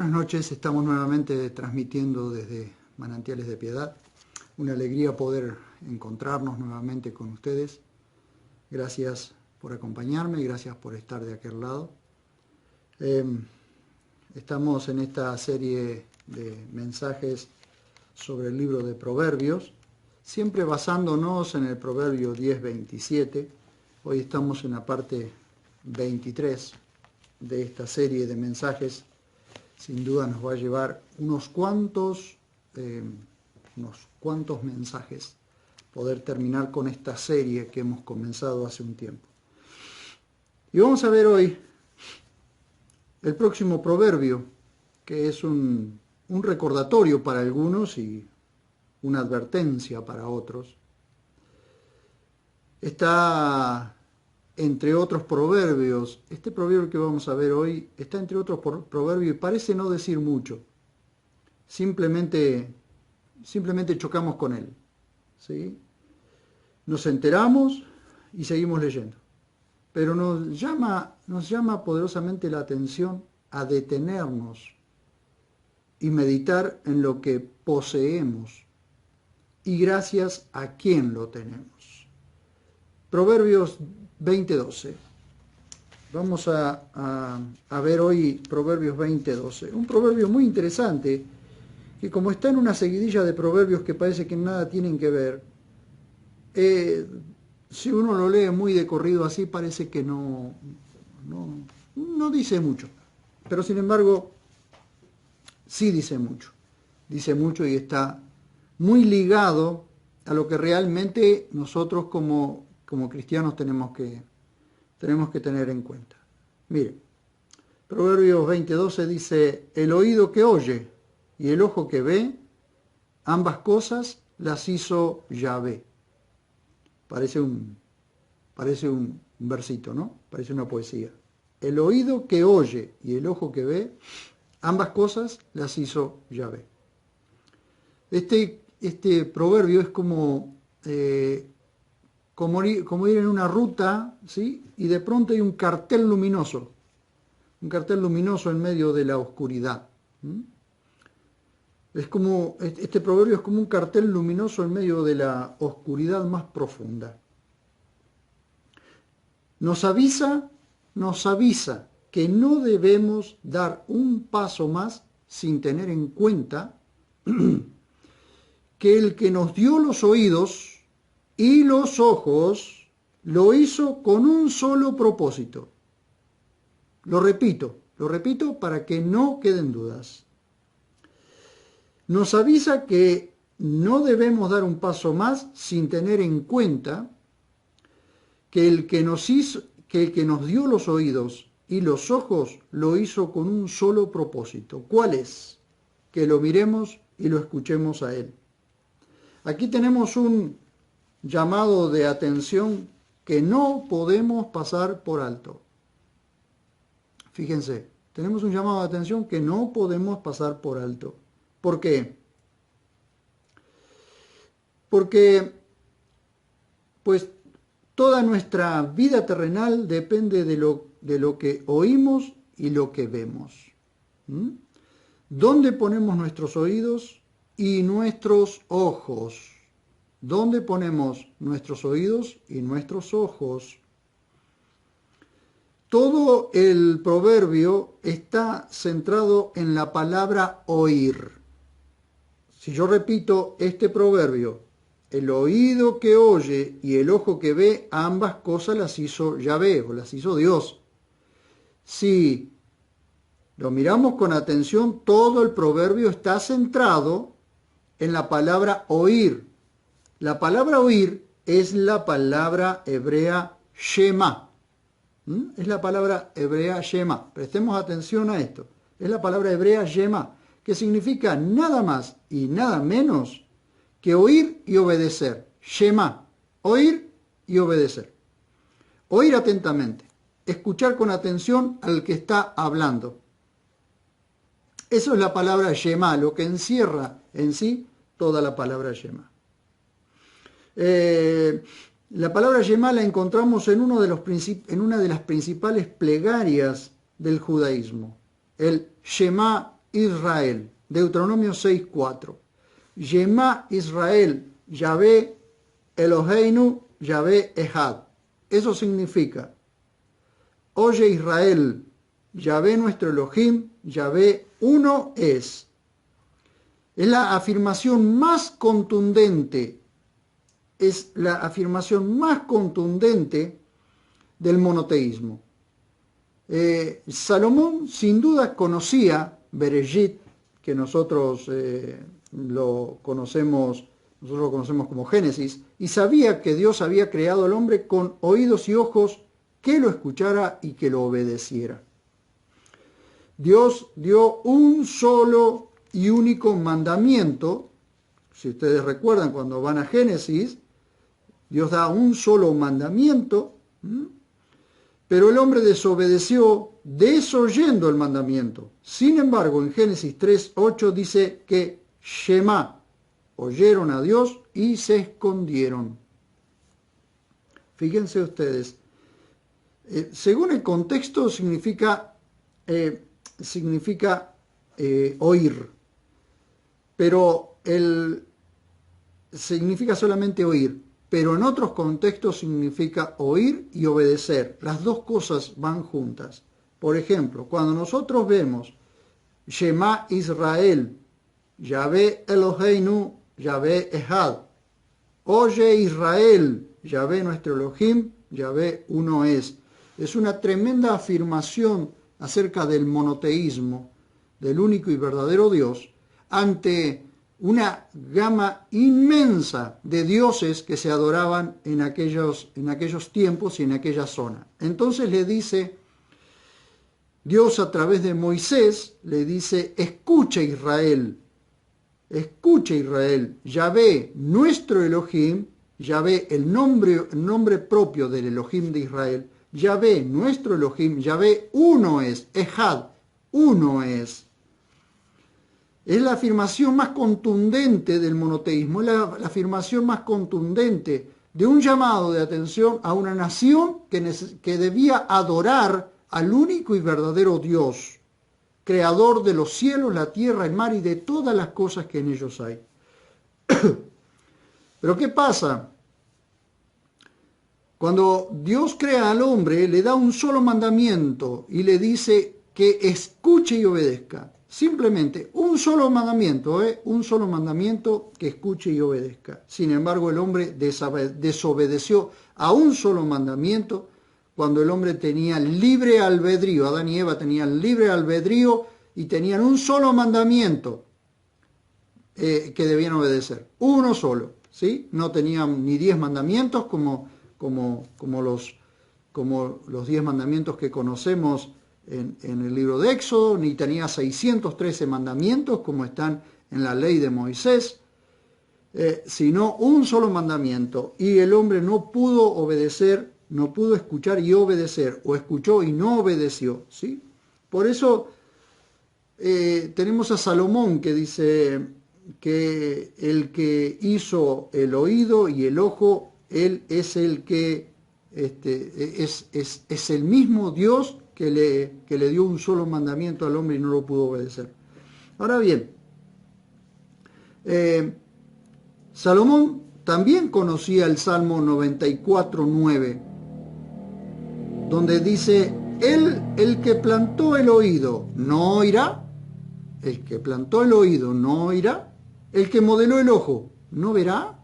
Buenas noches, estamos nuevamente transmitiendo desde Manantiales de Piedad. Una alegría poder encontrarnos nuevamente con ustedes. Gracias por acompañarme y gracias por estar de aquel lado. Estamos en esta serie de mensajes sobre el libro de Proverbios, siempre basándonos en el Proverbio 10:27. Hoy estamos en la parte 23 de esta serie de mensajes. Sin duda nos va a llevar unos cuantos mensajes poder terminar con esta serie que hemos comenzado hace un tiempo. Y vamos a ver hoy el próximo proverbio, que es un recordatorio para algunos y una advertencia para otros. Está entre otros proverbios, este proverbio que vamos a ver hoy está entre otros proverbios y parece no decir mucho. Simplemente chocamos con él, ¿sí? Nos enteramos y seguimos leyendo. Pero nos llama poderosamente la atención a detenernos y meditar en lo que poseemos y gracias a quién lo tenemos. Proverbios 20:12. Vamos a ver hoy Proverbios 20:12. Un proverbio muy interesante que, como está en una seguidilla de proverbios que parece que nada tienen que ver, si uno lo lee muy de corrido así parece que no dice mucho. Pero sin embargo sí dice mucho. Dice mucho y está muy ligado a lo que realmente nosotros como cristianos tenemos que tener en cuenta. Mire, Proverbios 20:12 dice: el oído que oye y el ojo que ve, ambas cosas las hizo Yahvé. Parece un versito, ¿no? Parece una poesía. El oído que oye y el ojo que ve, ambas cosas las hizo Yahvé. Este proverbio es como ir en una ruta, ¿sí? Y de pronto hay un cartel luminoso en medio de la oscuridad. Este proverbio es como un cartel luminoso en medio de la oscuridad más profunda. Nos avisa que no debemos dar un paso más sin tener en cuenta que el que nos dio los oídos y los ojos lo hizo con un solo propósito. Lo repito para que no queden dudas. Nos avisa que no debemos dar un paso más sin tener en cuenta que el que nos dio los oídos y los ojos lo hizo con un solo propósito. ¿Cuál es? Que lo miremos y lo escuchemos a él. Aquí tenemos un llamado de atención que no podemos pasar por alto. Fíjense, tenemos un llamado de atención que no podemos pasar por alto. ¿Por qué? Porque, pues, toda nuestra vida terrenal depende de lo que oímos y lo que vemos. ¿Dónde ponemos nuestros oídos y nuestros ojos? ¿Dónde ponemos nuestros oídos y nuestros ojos? Todo el proverbio está centrado en la palabra oír. Si yo repito este proverbio: el oído que oye y el ojo que ve, ambas cosas las hizo Yahvé, o las hizo Dios. Si lo miramos con atención, todo el proverbio está centrado en la palabra oír. La palabra oír es la palabra hebrea Shema. Es la palabra hebrea Shema. Prestemos atención a esto. Es la palabra hebrea Shema, que significa nada más y nada menos que oír y obedecer. Shema, oír y obedecer. Oír atentamente, escuchar con atención al que está hablando. Eso es la palabra Shema, lo que encierra en sí toda la palabra Shema. La palabra Shema la encontramos en una de las principales plegarias del judaísmo. El Shema Israel. Deuteronomio 6:4. Shema Israel, Yahvé Eloheinu, Yahvé Echad. Eso significa, oye Israel, Yahvé nuestro Elohim, Yahvé uno es. Es la afirmación más contundente, es la afirmación más contundente del monoteísmo. Salomón sin duda conocía Bereshit, que nosotros lo conocemos como Génesis, y sabía que Dios había creado al hombre con oídos y ojos que lo escuchara y que lo obedeciera. Dios dio un solo y único mandamiento. Si ustedes recuerdan, cuando van a Génesis, Dios da un solo mandamiento, pero el hombre desobedeció desoyendo el mandamiento. Sin embargo, en Génesis 3:8 dice que Shema, oyeron a Dios y se escondieron. Fíjense ustedes, según el contexto significa oír, pero significa solamente oír, pero en otros contextos significa oír y obedecer. Las dos cosas van juntas. Por ejemplo, cuando nosotros vemos Shema Israel, Yahvé Eloheinu, Yahvé Echad, oye Israel, Yahvé nuestro Elohim, Yahvé uno es. Es una tremenda afirmación acerca del monoteísmo, del único y verdadero Dios, ante una gama inmensa de dioses que se adoraban en aquellos tiempos y en aquella zona. Entonces le dice Dios a través de Moisés, le dice, escucha Israel, Yahvé nuestro Elohim, Yahvé el nombre propio del Elohim de Israel, Yahvé nuestro Elohim, Yahvé uno es, Echad, uno es. Es la afirmación más contundente del monoteísmo, es la afirmación más contundente de un llamado de atención a una nación que debía adorar al único y verdadero Dios, creador de los cielos, la tierra, el mar y de todas las cosas que en ellos hay. Pero ¿qué pasa? Cuando Dios crea al hombre, le da un solo mandamiento y le dice que escuche y obedezca. Simplemente un solo mandamiento, un solo mandamiento que escuche y obedezca. Sin embargo, el hombre desobedeció a un solo mandamiento cuando el hombre tenía libre albedrío. Adán y Eva tenían libre albedrío y tenían un solo mandamiento que debían obedecer. Uno solo, ¿sí? No tenían ni 10 mandamientos como los 10 mandamientos que conocemos en el libro de Éxodo, ni tenía 613 mandamientos como están en la ley de Moisés, sino un solo mandamiento. Y el hombre no pudo obedecer, no pudo escuchar y obedecer, o escuchó y no obedeció, ¿sí? Por eso tenemos a Salomón que dice que el que hizo el oído y el ojo, él es el que es el mismo Dios que le dio un solo mandamiento al hombre y no lo pudo obedecer. Ahora bien, Salomón también conocía el Salmo 94:9, donde dice, el que plantó el oído no oirá, el que plantó el oído no oirá, el que modeló el ojo no verá.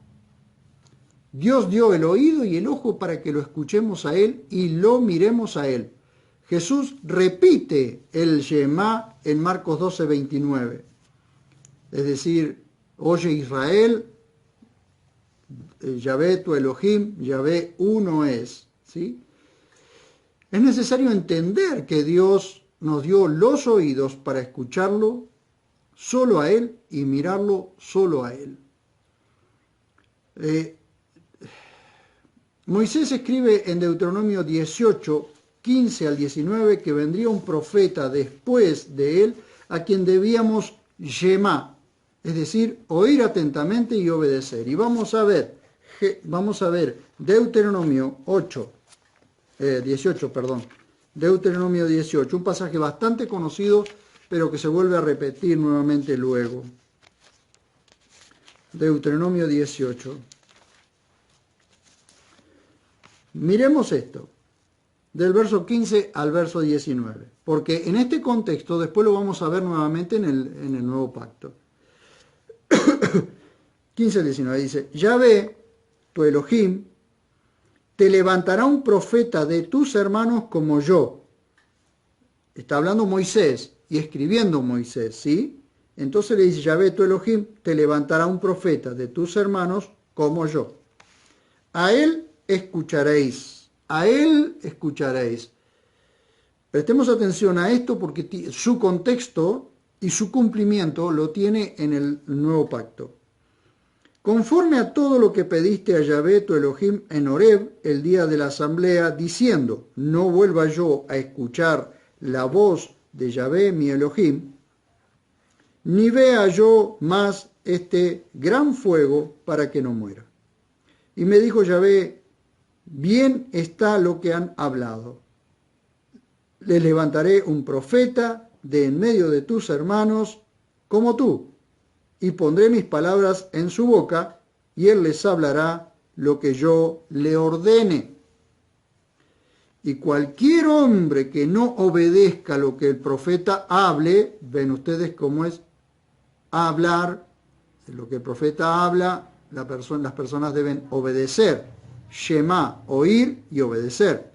Dios dio el oído y el ojo para que lo escuchemos a Él y lo miremos a Él. Jesús repite el Shema en Marcos 12:29. Es decir, oye Israel, Yahvé tu Elohim, Yahvé uno es. ¿Sí? Es necesario entender que Dios nos dio los oídos para escucharlo solo a Él y mirarlo solo a Él. Moisés escribe en Deuteronomio 18:15 al 19 que vendría un profeta después de él a quien debíamos Shema, es decir, oír atentamente y obedecer. Y vamos a ver Deuteronomio 18, Deuteronomio 18, un pasaje bastante conocido pero que se vuelve a repetir nuevamente luego. Deuteronomio 18. Miremos esto, del verso 15 al verso 19, porque en este contexto después lo vamos a ver nuevamente en el nuevo pacto. 15 al 19 dice, Yahvé, tu Elohim, te levantará un profeta de tus hermanos como yo. Está hablando Moisés y escribiendo Moisés, ¿sí? Entonces le dice, Yahvé, tu Elohim, te levantará un profeta de tus hermanos como yo. A él escucharéis, a él escucharéis. Prestemos atención a esto porque su contexto y su cumplimiento lo tiene en el nuevo pacto. Conforme a todo lo que pediste a Yahvé tu Elohim en Horeb el día de la asamblea, diciendo, no vuelva yo a escuchar la voz de Yahvé mi Elohim, ni vea yo más este gran fuego para que no muera. Y me dijo Yahvé, bien está lo que han hablado. Les levantaré un profeta de en medio de tus hermanos como tú, y pondré mis palabras en su boca, y él les hablará lo que yo le ordene. Y cualquier hombre que no obedezca lo que el profeta hable, ven ustedes cómo es hablar, lo que el profeta habla, las personas deben obedecer. Shema, oír y obedecer.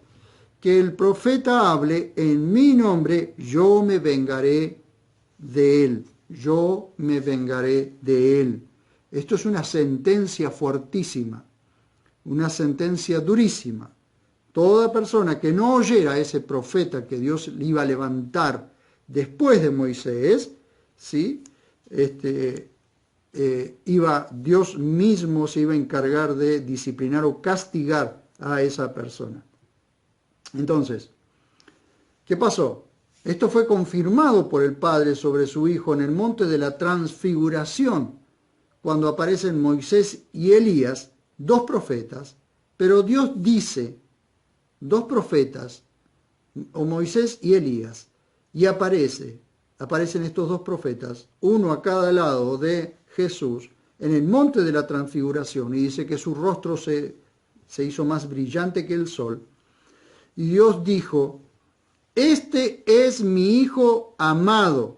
Que el profeta hable en mi nombre, yo me vengaré de él. Yo me vengaré de él. Esto es una sentencia fuertísima, una sentencia durísima. Toda persona que no oyera a ese profeta que Dios le iba a levantar después de Moisés, ¿sí? Dios mismo se iba a encargar de disciplinar o castigar a esa persona. Entonces, ¿qué pasó? Esto fue confirmado por el Padre sobre su Hijo en el monte de la transfiguración, cuando aparecen Moisés y Elías, dos profetas, pero Dios dice, dos profetas, o Moisés y Elías, y aparecen estos dos profetas, uno a cada lado de Jesús, en el monte de la transfiguración, y dice que su rostro se hizo más brillante que el sol, y Dios dijo, este es mi Hijo amado,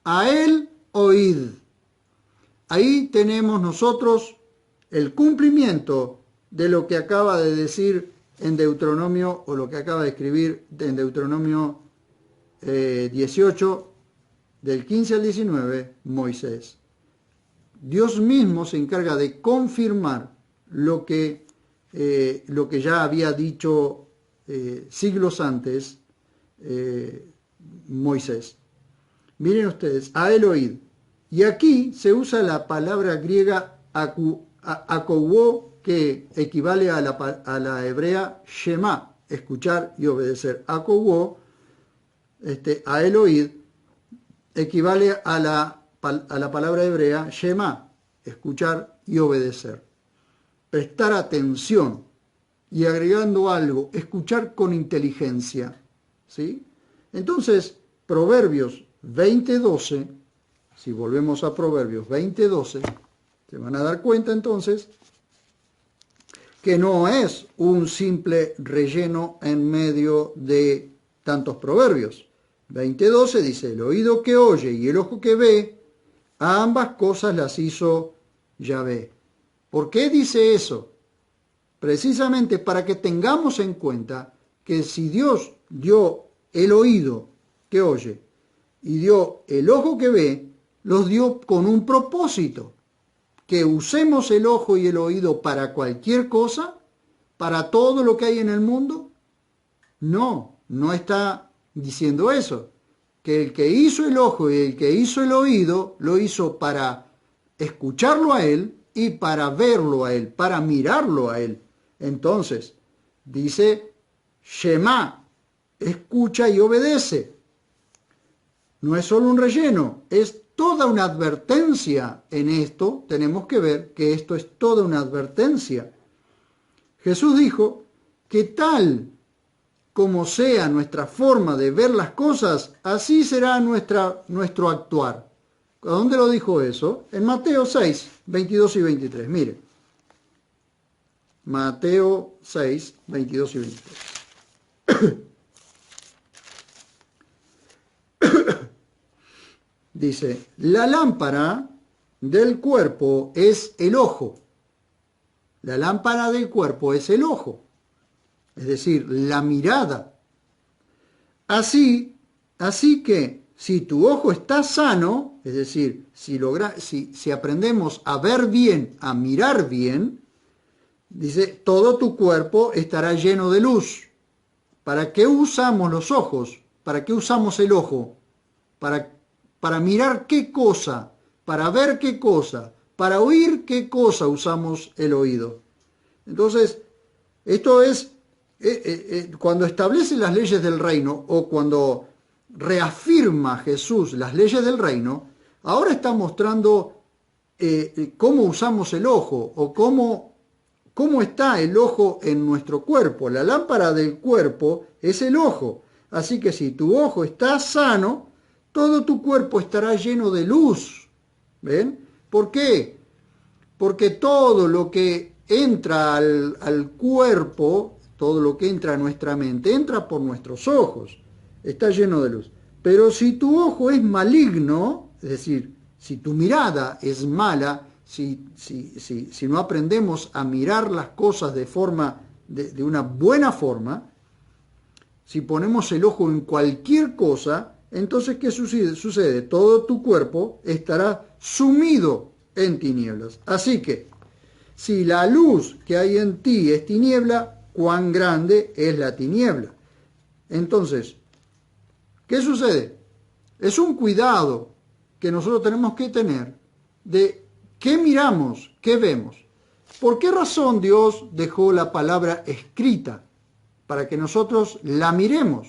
a él oíd. Ahí tenemos nosotros el cumplimiento de lo que acaba de decir en Deuteronomio, o lo que acaba de escribir en Deuteronomio 18, del 15 al 19, Moisés. Dios mismo se encarga de confirmar lo que ya había dicho siglos antes Moisés. Miren ustedes, a él oíd. Y aquí se usa la palabra griega akouo, que equivale a la hebrea shema, escuchar y obedecer. Akouo, a él oíd, equivale a la palabra hebrea shema, escuchar y obedecer. Prestar atención, y agregando algo, escuchar con inteligencia. ¿Sí? Entonces, Proverbios 20:12, si volvemos a Proverbios 20:12, se van a dar cuenta entonces que no es un simple relleno en medio de tantos proverbios. 20:12 dice, el oído que oye y el ojo que ve, a ambas cosas las hizo Yahvé. ¿Por qué dice eso? Precisamente para que tengamos en cuenta que si Dios dio el oído que oye y dio el ojo que ve, los dio con un propósito. Que usemos el ojo y el oído para cualquier cosa, para todo lo que hay en el mundo. No está diciendo eso. Que el que hizo el ojo y el que hizo el oído, lo hizo para escucharlo a él y para verlo a él, para mirarlo a él. Entonces, dice, Shema, escucha y obedece. No es solo un relleno, es toda una advertencia en esto. Tenemos que ver que esto es toda una advertencia. Jesús dijo que tal como sea nuestra forma de ver las cosas, así será nuestro actuar. ¿A dónde lo dijo eso? En Mateo 6, 22 y 23. Mire, Mateo 6, 22 y 23. Dice, la lámpara del cuerpo es el ojo. La lámpara del cuerpo es el ojo, es decir, la mirada. Así que si tu ojo está sano, es decir, si aprendemos a ver bien, a mirar bien, dice, todo tu cuerpo estará lleno de luz. ¿Para qué usamos los ojos? ¿Para qué usamos el ojo? Para mirar qué cosa, para ver qué cosa, para oír qué cosa usamos el oído. Entonces, esto es cuando establece las leyes del reino o cuando reafirma Jesús las leyes del reino, ahora está mostrando cómo usamos el ojo o cómo está el ojo en nuestro cuerpo. La lámpara del cuerpo es el ojo. Así que si tu ojo está sano, todo tu cuerpo estará lleno de luz. ¿Ven? ¿Por qué? Porque todo lo que entra al cuerpo, todo lo que entra a nuestra mente, entra por nuestros ojos. Está lleno de luz. Pero si tu ojo es maligno, es decir, si tu mirada es mala, si no aprendemos a mirar las cosas de una buena forma, si ponemos el ojo en cualquier cosa, entonces ¿qué sucede? Todo tu cuerpo estará sumido en tinieblas. Así que, si la luz que hay en ti es tiniebla, ¿cuán grande es la tiniebla? Entonces, ¿qué sucede? Es un cuidado que nosotros tenemos que tener de qué miramos, qué vemos. ¿Por qué razón Dios dejó la palabra escrita? Para que nosotros la miremos.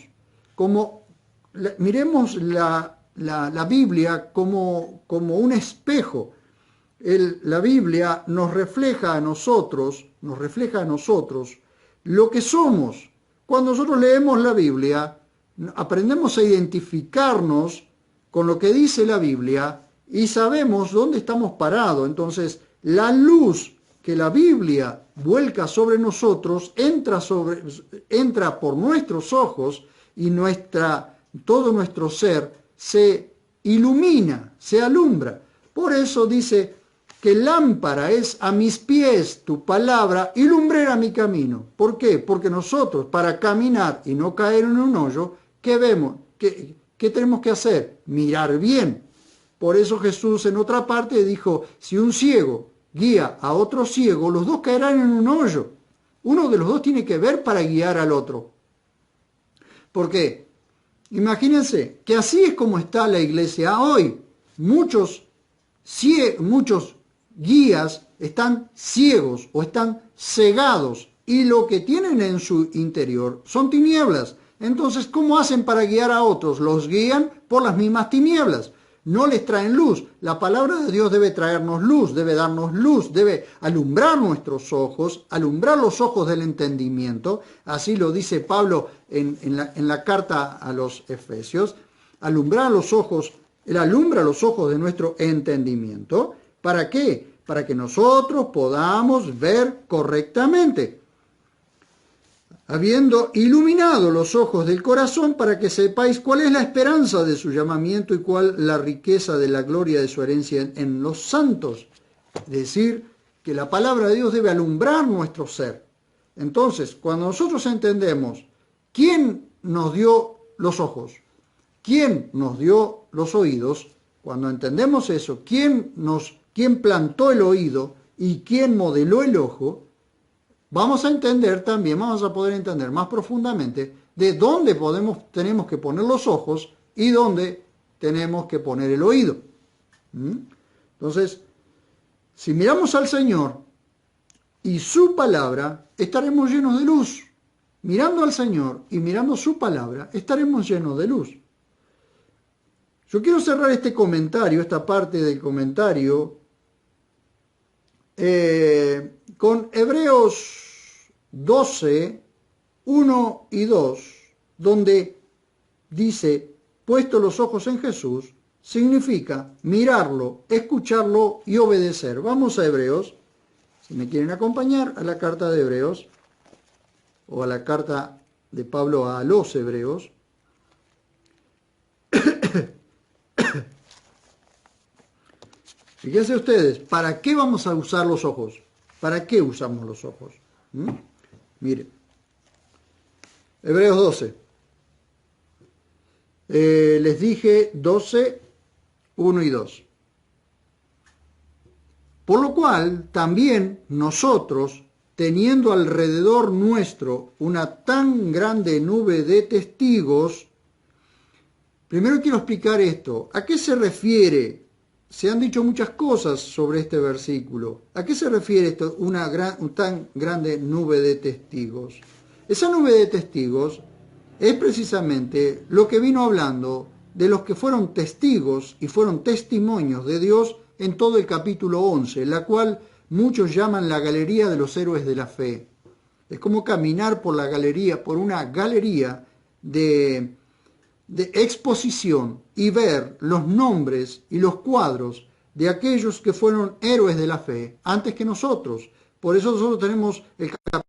Miremos la Biblia como un espejo. La Biblia nos refleja a nosotros lo que somos. Cuando nosotros leemos la Biblia, aprendemos a identificarnos con lo que dice la Biblia y sabemos dónde estamos parados. Entonces, la luz que la Biblia vuelca sobre nosotros entra por nuestros ojos y todo nuestro ser se ilumina, se alumbra. Por eso dice que lámpara es a mis pies tu palabra y lumbrera mi camino. ¿Por qué? Porque nosotros, para caminar y no caer en un hoyo, ¿qué vemos? ¿Qué tenemos que hacer? Mirar bien. Por eso Jesús en otra parte dijo, si un ciego guía a otro ciego, los dos caerán en un hoyo. Uno de los dos tiene que ver para guiar al otro. ¿Por qué? Imagínense que así es como está la iglesia hoy. Muchos guías están ciegos o están cegados y lo que tienen en su interior son tinieblas. Entonces, ¿cómo hacen para guiar a otros? Los guían por las mismas tinieblas. No les traen luz. La palabra de Dios debe traernos luz, debe darnos luz, debe alumbrar nuestros ojos, alumbrar los ojos del entendimiento. Así lo dice Pablo en la carta a los Efesios. Alumbrar los ojos, Él alumbra los ojos de nuestro entendimiento. ¿Para qué? Para que nosotros podamos ver correctamente. Habiendo iluminado los ojos del corazón para que sepáis cuál es la esperanza de su llamamiento y cuál la riqueza de la gloria de su herencia en los santos. Es decir, que la palabra de Dios debe alumbrar nuestro ser. Entonces, cuando nosotros entendemos quién nos dio los ojos, quién nos dio los oídos, cuando entendemos eso, quién plantó el oído y quién modeló el ojo, vamos a poder entender más profundamente de dónde tenemos que poner los ojos y dónde tenemos que poner el oído. Entonces, si miramos al Señor y su palabra, estaremos llenos de luz. Mirando al Señor y mirando su palabra, estaremos llenos de luz. Yo quiero cerrar este comentario, esta parte del comentario, con Hebreos 12, 1 y 2, donde dice, puesto los ojos en Jesús, significa mirarlo, escucharlo y obedecer. Vamos a Hebreos, si me quieren acompañar, a la carta de Hebreos, o a la carta de Pablo a los Hebreos. Fíjense ustedes, ¿para qué vamos a usar los ojos? ¿Para qué usamos los ojos? Miren, Hebreos 12. Les dije 12, 1 y 2. Por lo cual, también nosotros, teniendo alrededor nuestro una tan grande nube de testigos, primero quiero explicar esto. ¿A qué se refiere? Se han dicho muchas cosas sobre este versículo. ¿A qué se refiere esto, una tan grande nube de testigos? Esa nube de testigos es precisamente lo que vino hablando de los que fueron testigos y fueron testimonios de Dios en todo el capítulo 11, la cual muchos llaman la galería de los héroes de la fe. Es como caminar por la galería, por una galería de exposición y ver los nombres y los cuadros de aquellos que fueron héroes de la fe antes que nosotros. Por eso nosotros tenemos el capítulo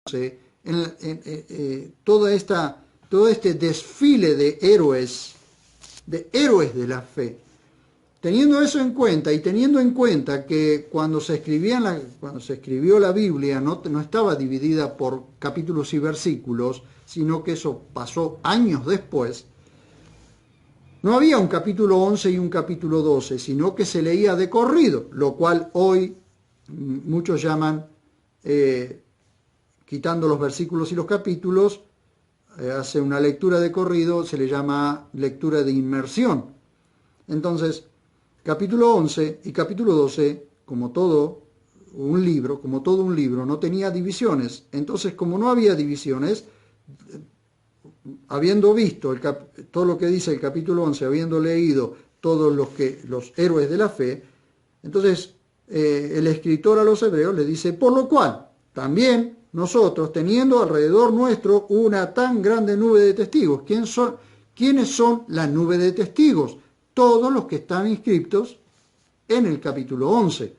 11, todo este desfile de héroes de la fe. Teniendo eso en cuenta y teniendo en cuenta que cuando se escribió la Biblia no estaba dividida por capítulos y versículos, sino que eso pasó años después, no había un capítulo 11 y un capítulo 12, sino que se leía de corrido, lo cual hoy muchos llaman, quitando los versículos y los capítulos, hace una lectura de corrido, se le llama lectura de inmersión. Entonces, capítulo 11 y capítulo 12, como todo un libro, no tenía divisiones. Entonces, como no había divisiones, habiendo visto todo lo que dice el capítulo 11, habiendo leído todos los héroes de la fe, entonces el escritor a los hebreos le dice, por lo cual, también nosotros, teniendo alrededor nuestro una tan grande nube de testigos. ¿Quiénes son la nube de testigos? Todos los que están inscritos en el capítulo 11.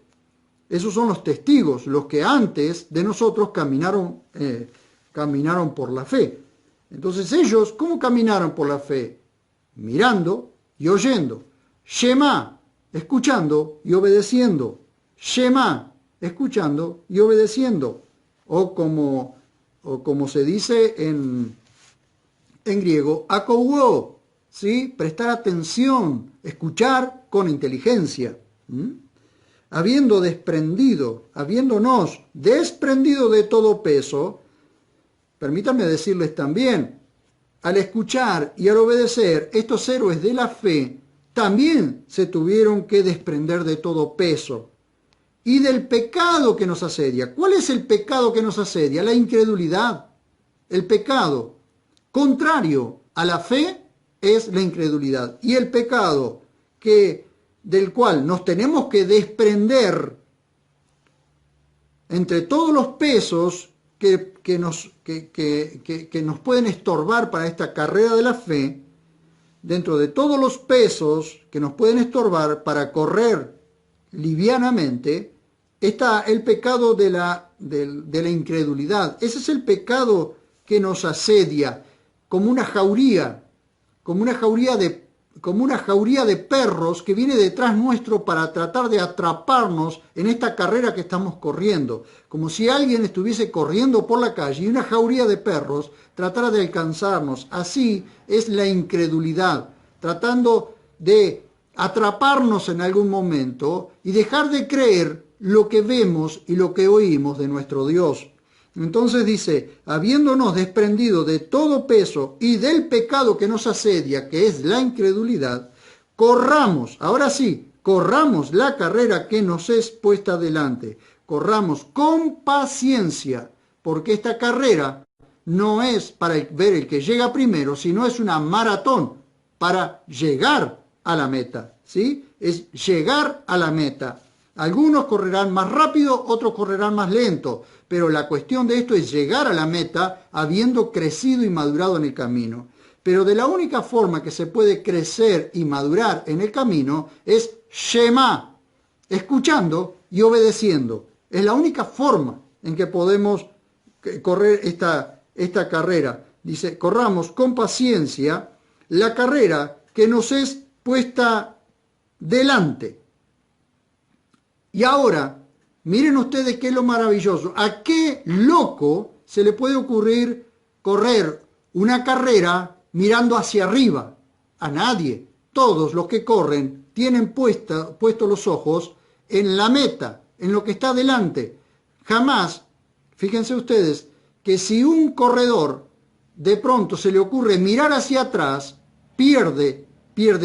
Esos son los testigos, los que antes de nosotros caminaron por la fe. Entonces ellos, ¿cómo caminaron por la fe? Mirando y oyendo. Shema, escuchando y obedeciendo. Shema, escuchando y obedeciendo. O como se dice en griego, akouo, ¿sí? Prestar atención, escuchar con inteligencia. Habiéndonos desprendido de todo peso, permítanme decirles también, al escuchar y al obedecer, estos héroes de la fe también se tuvieron que desprender de todo peso y del pecado que nos asedia. ¿Cuál es el pecado que nos asedia? La incredulidad. El pecado contrario a la fe es la incredulidad. Y el pecado del cual nos tenemos que desprender entre todos los pesos que nos pueden estorbar para esta carrera de la fe, dentro de todos los pesos que nos pueden estorbar para correr livianamente, está el pecado de la incredulidad. Ese es el pecado que nos asedia como una jauría de perros que viene detrás nuestro para tratar de atraparnos en esta carrera que estamos corriendo, como si alguien estuviese corriendo por la calle y una jauría de perros tratara de alcanzarnos. Así es la incredulidad, tratando de atraparnos en algún momento y dejar de creer lo que vemos y lo que oímos de nuestro Dios. Entonces dice, habiéndonos desprendido de todo peso y del pecado que nos asedia, que es la incredulidad, corramos, ahora sí, corramos la carrera que nos es puesta delante. Corramos con paciencia, porque esta carrera no es para ver el que llega primero, sino es una maratón para llegar a la meta, ¿sí? Es llegar a la meta. Algunos correrán más rápido, otros correrán más lento, pero la cuestión de esto es llegar a la meta habiendo crecido y madurado en el camino. Pero de la única forma que se puede crecer y madurar en el camino es Shema, escuchando y obedeciendo. Es la única forma en que podemos correr esta carrera. Dice, corramos con paciencia la carrera que nos es puesta delante. Y ahora, miren ustedes qué es lo maravilloso. ¿A qué loco se le puede ocurrir correr una carrera mirando hacia arriba? A nadie. Todos los que corren tienen puestos los ojos en la meta, en lo que está delante. Jamás, fíjense ustedes, que si un corredor de pronto se le ocurre mirar hacia atrás, pierde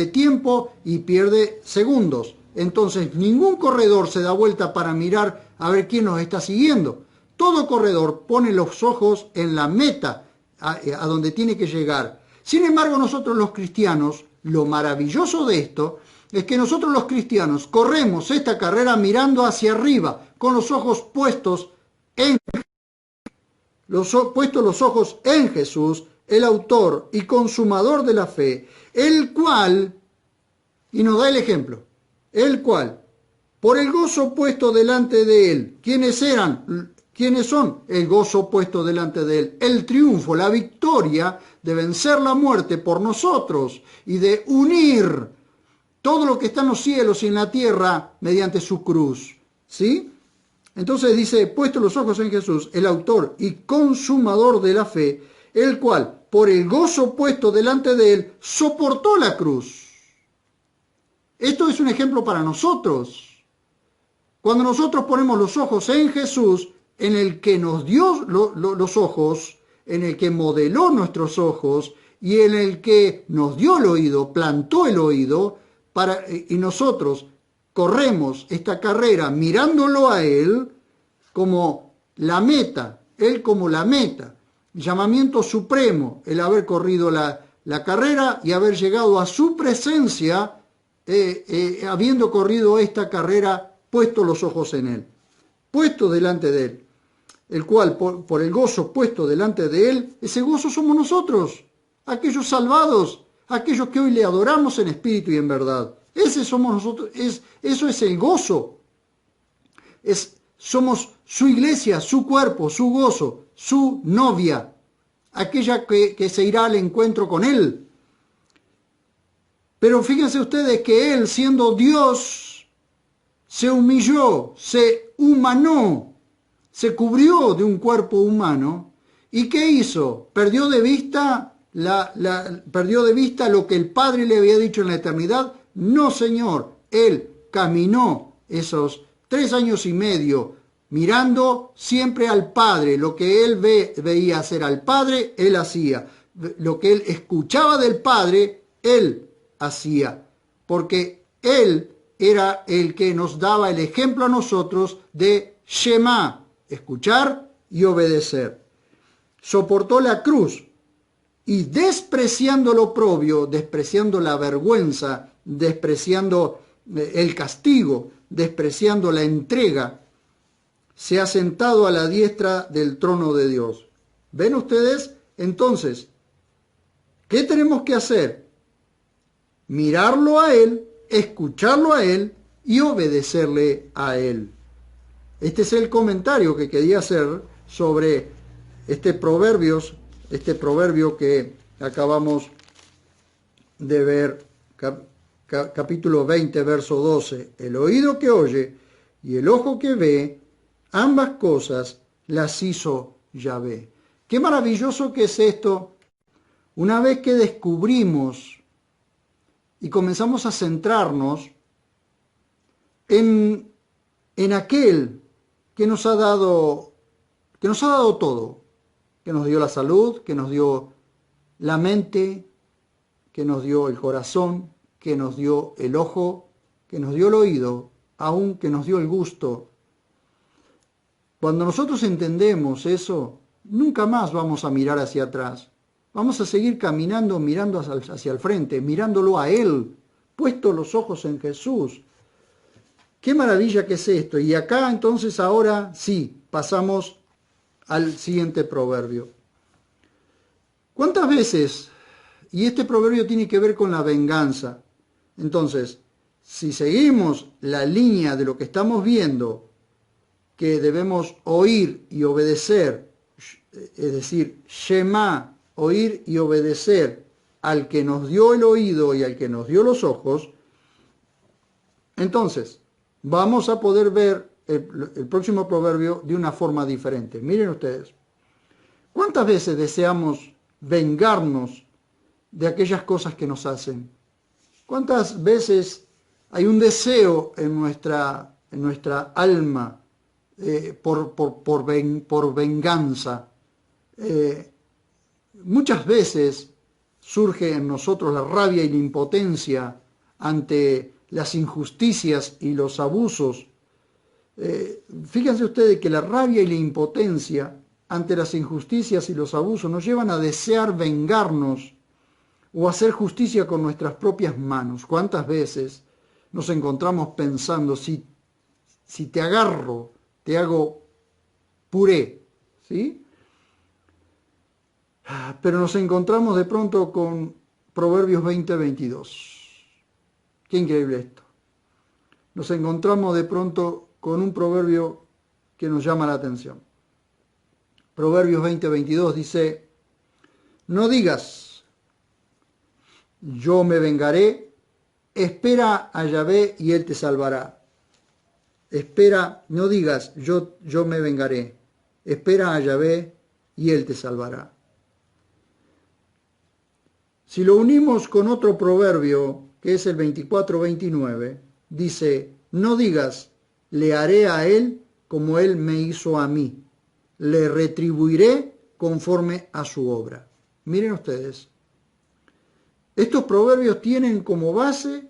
tiempo y pierde segundos. Entonces ningún corredor se da vuelta para mirar a ver quién nos está siguiendo. Todo corredor pone los ojos en la meta, a donde tiene que llegar. Sin embargo, nosotros los cristianos, lo maravilloso de esto es que nosotros los cristianos corremos esta carrera mirando hacia arriba, con los ojos puestos los ojos en Jesús, el autor y consumador de la fe, el cual, y nos da el ejemplo, el cual, por el gozo puesto delante de él, ¿quiénes son? El gozo puesto delante de él, el triunfo, la victoria de vencer la muerte por nosotros y de unir todo lo que está en los cielos y en la tierra mediante su cruz. ¿Sí? Entonces dice, puesto los ojos en Jesús, el autor y consumador de la fe, el cual, por el gozo puesto delante de él, soportó la cruz. Esto es un ejemplo para nosotros. Cuando nosotros ponemos los ojos en Jesús, en el que nos dio los ojos, en el que modeló nuestros ojos y en el que nos dio el oído, plantó el oído, y nosotros corremos esta carrera mirándolo a él como la meta, él como la meta, llamamiento supremo, el haber corrido la carrera y haber llegado a su presencia, habiendo corrido esta carrera, puesto los ojos en él, puesto delante de él, el cual por el gozo puesto delante de él, ese gozo somos nosotros, aquellos salvados, aquellos que hoy le adoramos en espíritu y en verdad. Ese somos nosotros, eso es el gozo. Somos su iglesia, su cuerpo, su gozo, su novia, aquella que se irá al encuentro con él. Pero fíjense ustedes que él, siendo Dios, se humilló, se humanó, se cubrió de un cuerpo humano. ¿Y qué hizo? Perdió de vista lo que el Padre le había dicho en la eternidad. No, Señor, él caminó esos 3 años y medio mirando siempre al Padre. Lo que él veía hacer al Padre, él hacía. Lo que él escuchaba del Padre, él hacía. Porque él era el que nos daba el ejemplo a nosotros de Shema, escuchar y obedecer. Soportó la cruz y despreciando lo oprobio, despreciando la vergüenza, despreciando el castigo, despreciando la entrega, se ha sentado a la diestra del trono de Dios. ¿Ven ustedes? Entonces, ¿qué tenemos que hacer? Mirarlo a Él, escucharlo a Él y obedecerle a Él. Este es el comentario que quería hacer sobre este proverbio que acabamos de ver, capítulo 20, verso 12. El oído que oye y el ojo que ve, ambas cosas las hizo Yahvé. Qué maravilloso que es esto. Una vez que descubrimos y comenzamos a centrarnos en aquel que nos ha dado todo, que nos dio la salud, que nos dio la mente, que nos dio el corazón, que nos dio el ojo, que nos dio el oído, aún que nos dio el gusto. Cuando nosotros entendemos eso, nunca más vamos a mirar hacia atrás. Vamos a seguir caminando, mirando hacia el frente, mirándolo a Él, puestos los ojos en Jesús. Qué maravilla que es esto. Y acá entonces ahora sí, pasamos al siguiente proverbio. ¿Cuántas veces? Y este proverbio tiene que ver con la venganza. Entonces, si seguimos la línea de lo que estamos viendo, que debemos oír y obedecer, es decir, Shema, oír y obedecer al que nos dio el oído y al que nos dio los ojos, entonces vamos a poder ver el próximo proverbio de una forma diferente. Miren ustedes, ¿cuántas veces deseamos vengarnos de aquellas cosas que nos hacen? ¿Cuántas veces hay un deseo en nuestra alma por venganza? Muchas veces surge en nosotros la rabia y la impotencia ante las injusticias y los abusos. Fíjense ustedes que la rabia y la impotencia ante las injusticias y los abusos nos llevan a desear vengarnos o hacer justicia con nuestras propias manos. ¿Cuántas veces nos encontramos pensando, si te agarro, te hago puré? ¿Sí? Pero nos encontramos de pronto con Proverbios 20:22. Qué increíble esto. Nos encontramos de pronto con un proverbio que nos llama la atención. Proverbios 20:22 dice, no digas, yo me vengaré, espera a Yahvé y él te salvará. Espera, no digas, yo me vengaré, espera a Yahvé y él te salvará. Si lo unimos con otro proverbio, que es el 24:29, dice, no digas, le haré a él como él me hizo a mí, le retribuiré conforme a su obra. Miren ustedes, estos proverbios tienen como base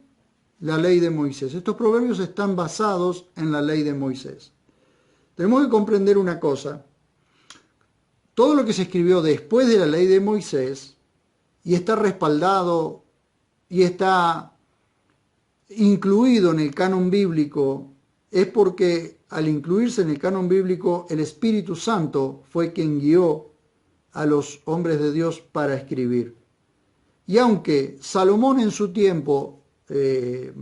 la ley de Moisés. Estos proverbios están basados en la ley de Moisés. Tenemos que comprender una cosa. Todo lo que se escribió después de la ley de Moisés y está respaldado y está incluido en el canon bíblico, es porque al incluirse en el canon bíblico, el Espíritu Santo fue quien guió a los hombres de Dios para escribir. Y aunque Salomón en su tiempo, en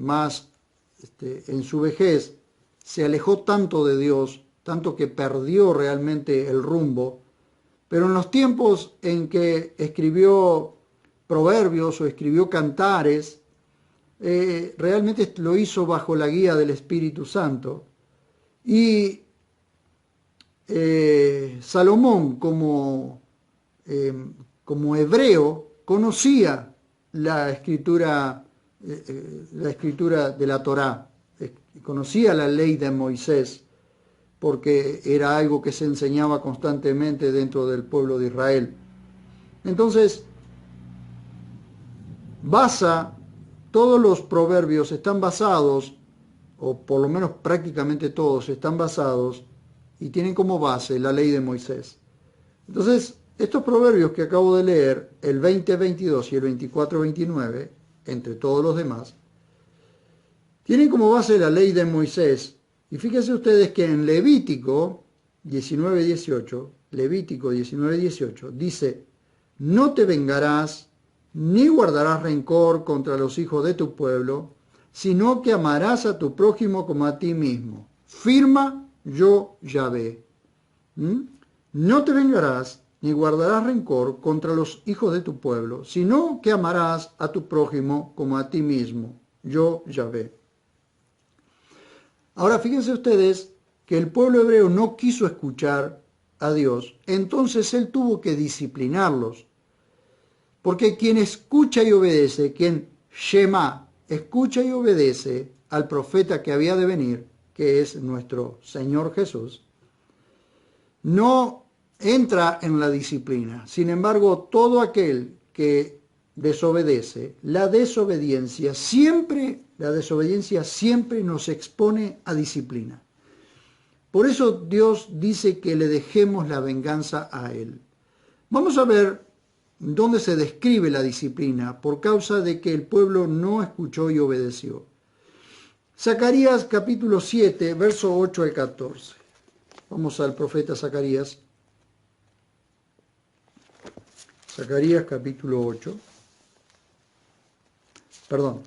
su vejez, se alejó tanto de Dios, tanto que perdió realmente el rumbo, pero en los tiempos en que escribió proverbios o escribió cantares, realmente lo hizo bajo la guía del Espíritu Santo. Y Salomón, como hebreo, conocía la escritura de la Torá, conocía la ley de Moisés, porque era algo que se enseñaba constantemente dentro del pueblo de Israel. Entonces, todos los proverbios están basados, o por lo menos prácticamente todos están basados, y tienen como base la ley de Moisés. Entonces, estos proverbios que acabo de leer, el 20:22 y el 24:29, entre todos los demás, tienen como base la ley de Moisés. Y fíjense ustedes que en Levítico 19:18, dice, no te vengarás ni guardarás rencor contra los hijos de tu pueblo, sino que amarás a tu prójimo como a ti mismo. Firma yo Yahvé. No te vengarás ni guardarás rencor contra los hijos de tu pueblo, sino que amarás a tu prójimo como a ti mismo. Yo Yahvé. Ahora fíjense ustedes que el pueblo hebreo no quiso escuchar a Dios, entonces él tuvo que disciplinarlos. Porque quien escucha y obedece, quien Shema, escucha y obedece al profeta que había de venir, que es nuestro Señor Jesús, no entra en la disciplina. Sin embargo, todo aquel que desobedece, la desobediencia siempre nos expone a disciplina. Por eso Dios dice que le dejemos la venganza a Él. Vamos a ver dónde se describe la disciplina por causa de que el pueblo no escuchó y obedeció. Zacarías capítulo 7, verso 8 al 14. Vamos al profeta Zacarías. Zacarías capítulo 8, perdón,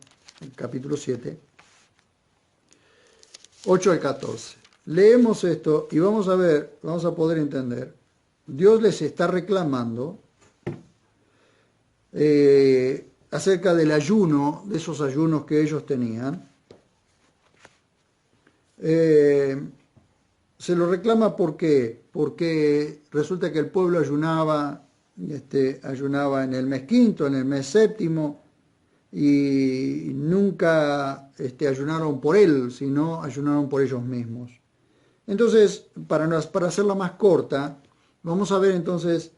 capítulo 7, 8 al 14. Leemos esto y vamos a ver, vamos a poder entender. Dios les está reclamando acerca del ayuno, de esos ayunos que ellos tenían. Se lo reclama porque resulta que el pueblo ayunaba en el mes quinto, en el mes séptimo, y nunca ayunaron por él, sino ayunaron por ellos mismos. Entonces, para hacerla más corta, vamos a ver entonces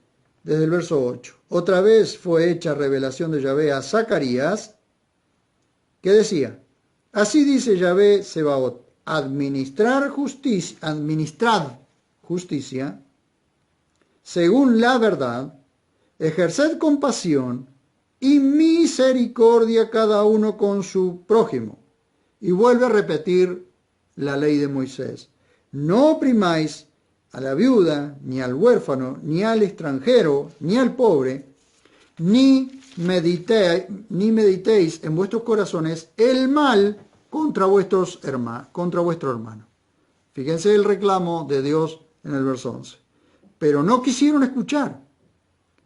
desde el verso 8. Otra vez fue hecha revelación de Yahvé a Zacarías, que decía: así dice Yahvé Sebaot, administrad justicia, según la verdad, ejerced compasión y misericordia cada uno con su prójimo. Y vuelve a repetir la ley de Moisés. No oprimáis a la viuda, ni al huérfano, ni al extranjero, ni al pobre, ni meditéis en vuestros corazones el mal contra vuestro hermano. Fíjense el reclamo de Dios en el verso 11. Pero no quisieron escuchar.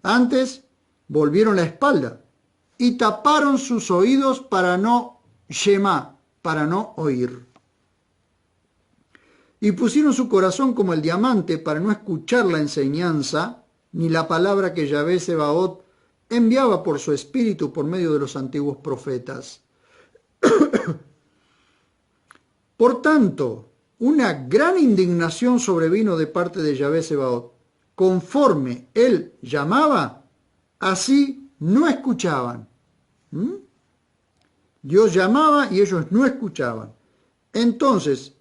Antes volvieron la espalda y taparon sus oídos para no oír. Y pusieron su corazón como el diamante para no escuchar la enseñanza, ni la palabra que Yahvé Sebaot enviaba por su espíritu por medio de los antiguos profetas. Por tanto, una gran indignación sobrevino de parte de Yahvé Sebaot. Conforme él llamaba, así no escuchaban. Dios llamaba y ellos no escuchaban. Entonces,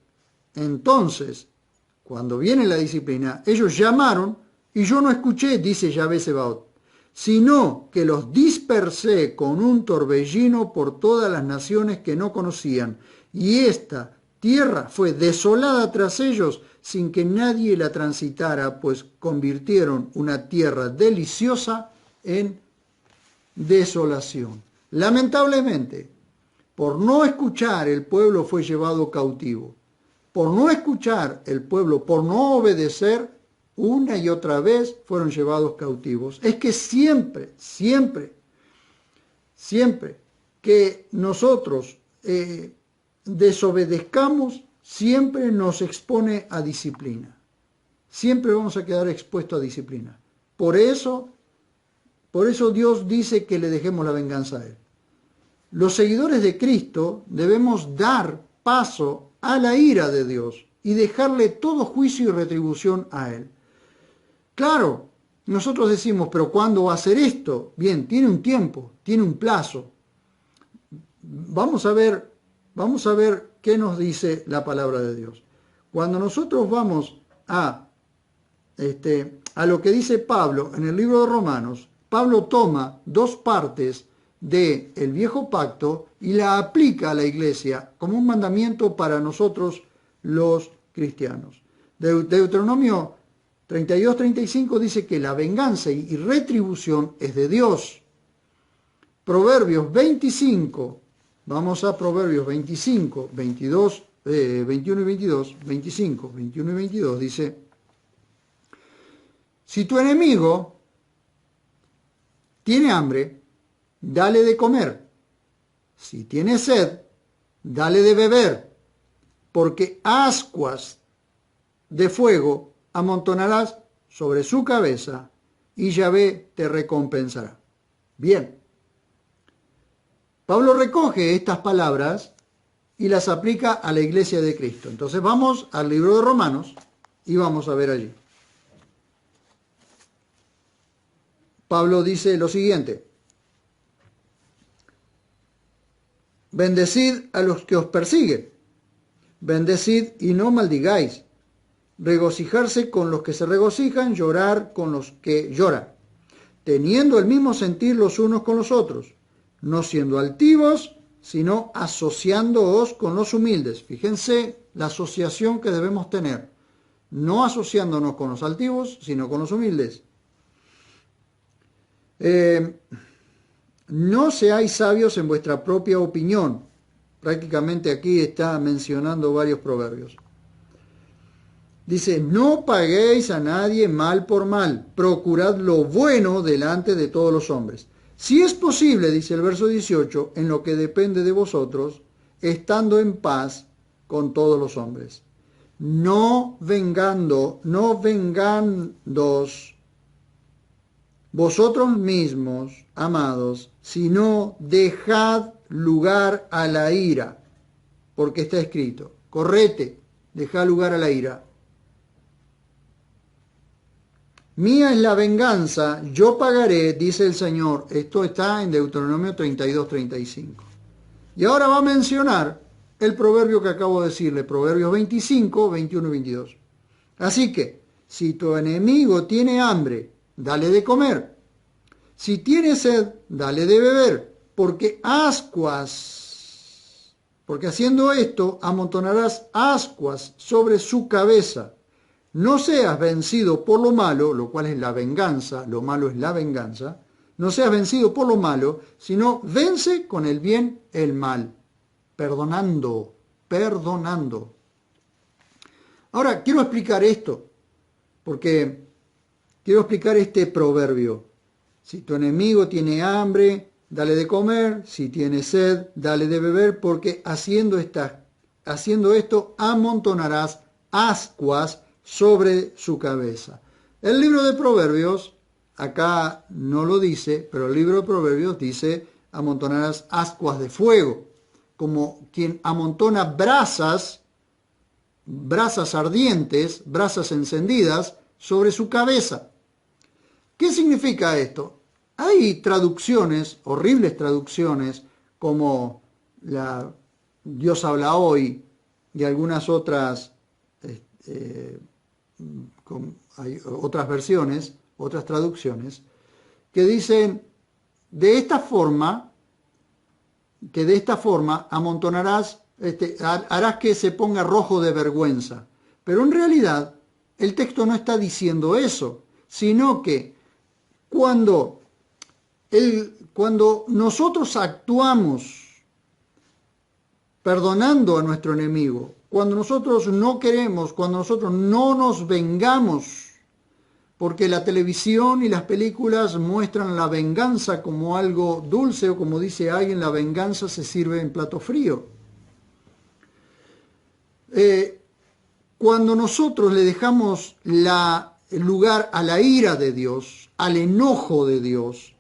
cuando viene la disciplina, ellos llamaron y yo no escuché, dice Yahvé Sebaot, sino que los dispersé con un torbellino por todas las naciones que no conocían, y esta tierra fue desolada tras ellos sin que nadie la transitara, pues convirtieron una tierra deliciosa en desolación. Lamentablemente, por no escuchar, el pueblo fue llevado cautivo. Por no escuchar el pueblo, por no obedecer, una y otra vez fueron llevados cautivos. Es que siempre que nosotros desobedezcamos, siempre nos expone a disciplina. Siempre vamos a quedar expuestos a disciplina. Por eso Dios dice que le dejemos la venganza a Él. Los seguidores de Cristo debemos dar paso a la ira de Dios y dejarle todo juicio y retribución a Él. Claro, nosotros decimos, pero ¿cuándo va a hacer esto? Bien, tiene un tiempo, tiene un plazo. Vamos a ver qué nos dice la palabra de Dios. Cuando nosotros vamos a lo que dice Pablo en el libro de Romanos, Pablo toma dos partes del viejo pacto y la aplica a la iglesia como un mandamiento para nosotros los cristianos. Deuteronomio 32-35 dice que la venganza y retribución es de Dios. Proverbios 25, vamos a Proverbios 25, 22, 21 y 22, 25, 21 y 22 dice: si tu enemigo tiene hambre, dale de comer. Si tiene sed, dale de beber, porque ascuas de fuego amontonarás sobre su cabeza y Yahvé te recompensará. Bien. Pablo recoge estas palabras y las aplica a la iglesia de Cristo. Entonces vamos al libro de Romanos y vamos a ver allí. Pablo dice lo siguiente: bendecid a los que os persiguen, bendecid y no maldigáis, regocijarse con los que se regocijan, llorar con los que lloran, teniendo el mismo sentir los unos con los otros, no siendo altivos, sino asociándoos con los humildes. Fíjense la asociación que debemos tener, no asociándonos con los altivos, sino con los humildes. No seáis sabios en vuestra propia opinión. Prácticamente aquí está mencionando varios proverbios. Dice, no paguéis a nadie mal por mal, procurad lo bueno delante de todos los hombres. Si es posible, dice el verso 18, en lo que depende de vosotros, estando en paz con todos los hombres. No vengándoos vosotros mismos, amados, sino dejad lugar a la ira, porque está escrito, correte, dejad lugar a la ira. Mía es la venganza, yo pagaré, dice el Señor. Esto está en Deuteronomio 32-35. Y ahora va a mencionar el proverbio que acabo de decirle, Proverbios 25, 21 y 22. Así que, si tu enemigo tiene hambre, dale de comer. Si tiene sed, dale de beber, porque haciendo esto amontonarás ascuas sobre su cabeza. No seas vencido por lo malo, lo cual es la venganza, lo malo es la venganza. No seas vencido por lo malo, sino vence con el bien el mal, perdonando. Ahora, quiero explicar esto, porque quiero explicar este proverbio. Si tu enemigo tiene hambre, dale de comer. Si tiene sed, dale de beber, porque haciendo esto amontonarás ascuas sobre su cabeza. El libro de Proverbios, acá no lo dice, pero el libro de Proverbios dice, amontonarás ascuas de fuego, como quien amontona brasas ardientes, brasas encendidas sobre su cabeza. ¿Qué significa esto? Hay traducciones, horribles traducciones, como la Dios habla hoy y algunas otras hay otras versiones, otras traducciones, que dicen de esta forma amontonarás, harás que se ponga rojo de vergüenza. Pero en realidad el texto no está diciendo eso, sino que cuando nosotros actuamos perdonando a nuestro enemigo, cuando nosotros no queremos, cuando nosotros no nos vengamos, porque la televisión y las películas muestran la venganza como algo dulce, o como dice alguien, la venganza se sirve en plato frío. Cuando nosotros le dejamos el lugar a la ira de Dios, al enojo de Dios,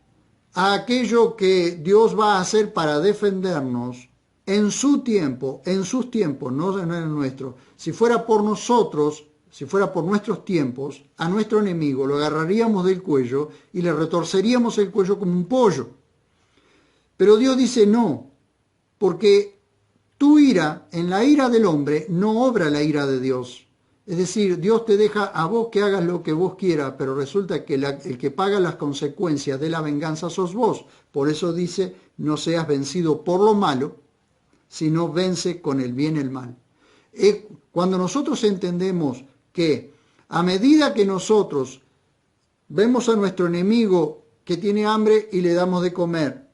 a aquello que Dios va a hacer para defendernos, en su tiempo, en sus tiempos, no en el nuestro. Si fuera por nosotros, si fuera por nuestros tiempos, a nuestro enemigo lo agarraríamos del cuello y le retorceríamos el cuello como un pollo. Pero Dios dice no, porque tu ira, en la ira del hombre, no obra la ira de Dios. Es decir, Dios te deja a vos que hagas lo que vos quieras, pero resulta que el que paga las consecuencias de la venganza sos vos. Por eso dice, no seas vencido por lo malo, sino vence con el bien el mal. Cuando nosotros entendemos que a medida que nosotros vemos a nuestro enemigo que tiene hambre y le damos de comer,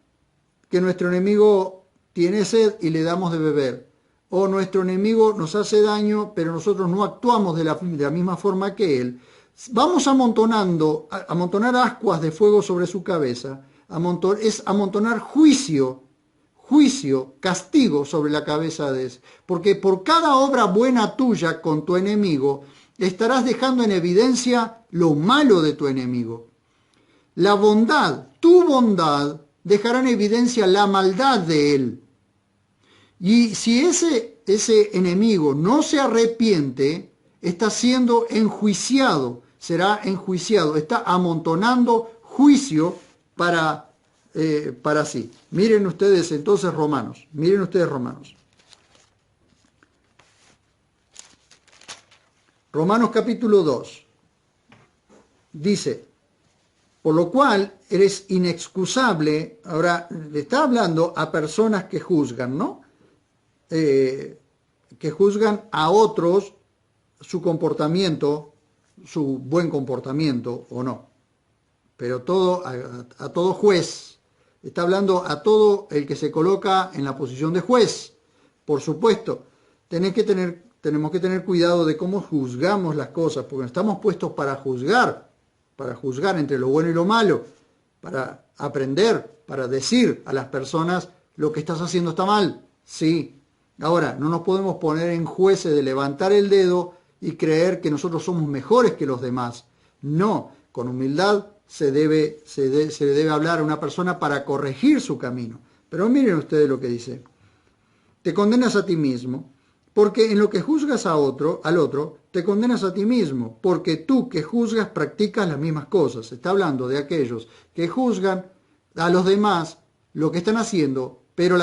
que nuestro enemigo tiene sed y le damos de beber, o nuestro enemigo nos hace daño pero nosotros no actuamos de la misma forma que él, vamos amontonar ascuas de fuego sobre su cabeza, es amontonar juicio, castigo sobre la cabeza de ese. Porque por cada obra buena tuya con tu enemigo, estarás dejando en evidencia lo malo de tu enemigo. La bondad, tu bondad, dejará en evidencia la maldad de él. Y si ese enemigo no se arrepiente, está siendo enjuiciado, será enjuiciado, está amontonando juicio para sí. Miren ustedes entonces Romanos. Romanos capítulo 2. Dice, por lo cual eres inexcusable. Ahora, le está hablando a personas que juzgan, ¿no? Que juzgan a otros su comportamiento, su buen comportamiento o no. pero a todo juez. Está hablando a todo el que se coloca en la posición de juez. Por supuesto, tenemos que tener cuidado de cómo juzgamos las cosas, porque estamos puestos para juzgar entre lo bueno y lo malo, para aprender, para decir a las personas lo que estás haciendo está mal. Sí. Ahora, no nos podemos poner en jueces de levantar el dedo y creer que nosotros somos mejores que los demás. No, con humildad se le debe hablar a una persona para corregir su camino. Pero miren ustedes lo que dice. Te condenas a ti mismo, porque en lo que juzgas al otro, te condenas a ti mismo, porque tú que juzgas practicas las mismas cosas. Está hablando de aquellos que juzgan a los demás lo que están haciendo, pero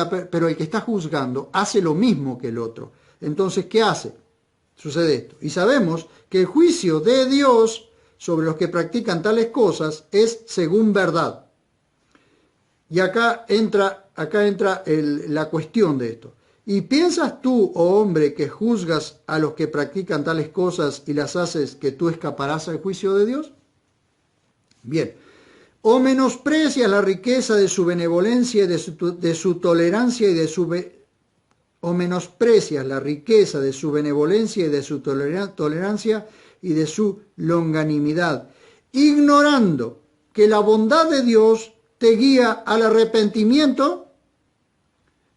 el que está juzgando hace lo mismo que el otro. Entonces, ¿qué hace? Sucede esto. Y sabemos que el juicio de Dios sobre los que practican tales cosas es según verdad. Y acá entra la cuestión de esto. ¿Y piensas tú, oh hombre, que juzgas a los que practican tales cosas y las haces, que tú escaparás al juicio de Dios? Bien. ¿O menosprecias la riqueza de su benevolencia y de su tolerancia y de su o menosprecias la riqueza de su benevolencia y de su tolerancia y de su longanimidad, ignorando que la bondad de Dios te guía al arrepentimiento,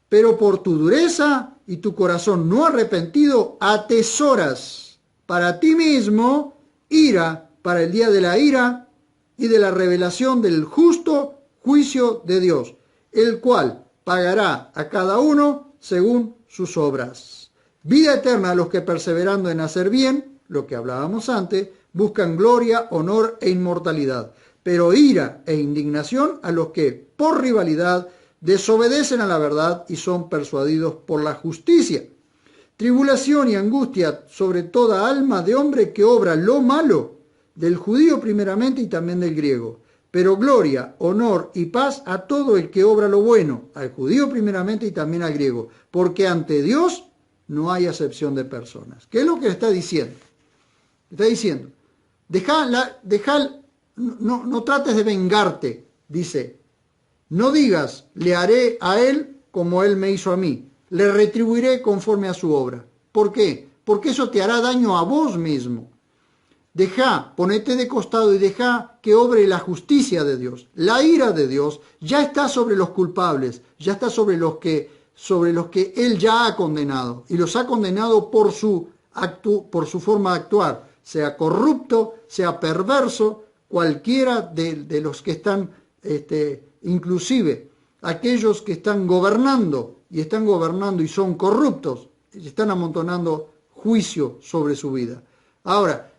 pero por tu dureza y tu corazón no arrepentido atesoras para ti mismo ira para el día de la ira y de la revelación del justo juicio de Dios, el cual pagará a cada uno según sus obras. Vida eterna a los que perseverando en hacer bien, lo que hablábamos antes, buscan gloria, honor e inmortalidad, pero ira e indignación a los que, por rivalidad, desobedecen a la verdad y son persuadidos por la justicia. Tribulación y angustia sobre toda alma de hombre que obra lo malo, del judío primeramente y también del griego, pero gloria, honor y paz a todo el que obra lo bueno, al judío primeramente y también al griego, porque ante Dios no hay acepción de personas. ¿Qué es lo que está diciendo? Está diciendo, no trates de vengarte, dice. No digas, le haré a él como él me hizo a mí, le retribuiré conforme a su obra. ¿Por qué? Porque eso te hará daño a vos mismo. Ponete de costado y deja que obre la justicia de Dios. La ira de Dios ya está sobre los culpables, ya está sobre los que Él ya ha condenado. Y los ha condenado por su forma de actuar, sea corrupto, sea perverso, cualquiera de los que están, inclusive aquellos que están gobernando y son corruptos, y están amontonando juicio sobre su vida. Ahora,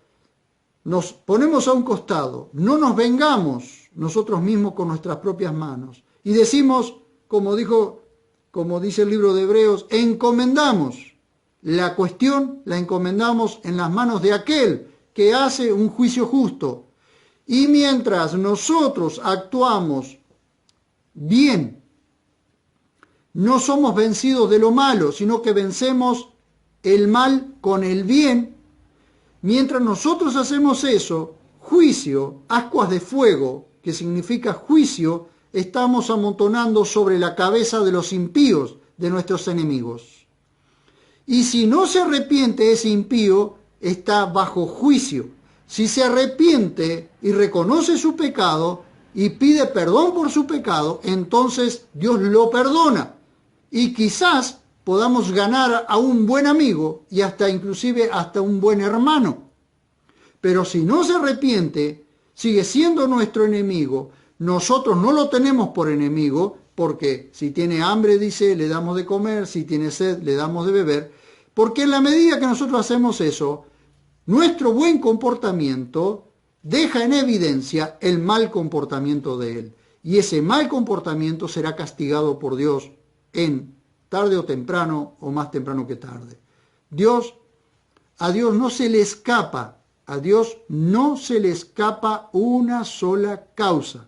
nos ponemos a un costado, no nos vengamos nosotros mismos con nuestras propias manos y decimos, como dice el libro de Hebreos, encomendamos la cuestión, la encomendamos en las manos de aquel que hace un juicio justo. Y mientras nosotros actuamos bien, no somos vencidos de lo malo, sino que vencemos el mal con el bien. Mientras nosotros hacemos eso, juicio, ascuas de fuego, que significa juicio, estamos amontonando sobre la cabeza de los impíos, de nuestros enemigos. Y si no se arrepiente ese impío, está bajo juicio. Si se arrepiente y reconoce su pecado y pide perdón por su pecado, entonces Dios lo perdona. Y quizás podamos ganar a un buen amigo y inclusive hasta un buen hermano. Pero si no se arrepiente, sigue siendo nuestro enemigo. Nosotros no lo tenemos por enemigo, porque si tiene hambre, dice, le damos de comer, si tiene sed, le damos de beber. Porque en la medida que nosotros hacemos eso, nuestro buen comportamiento deja en evidencia el mal comportamiento de él. Y ese mal comportamiento será castigado por Dios tarde o temprano, o más temprano que tarde. A Dios no se le escapa, una sola causa.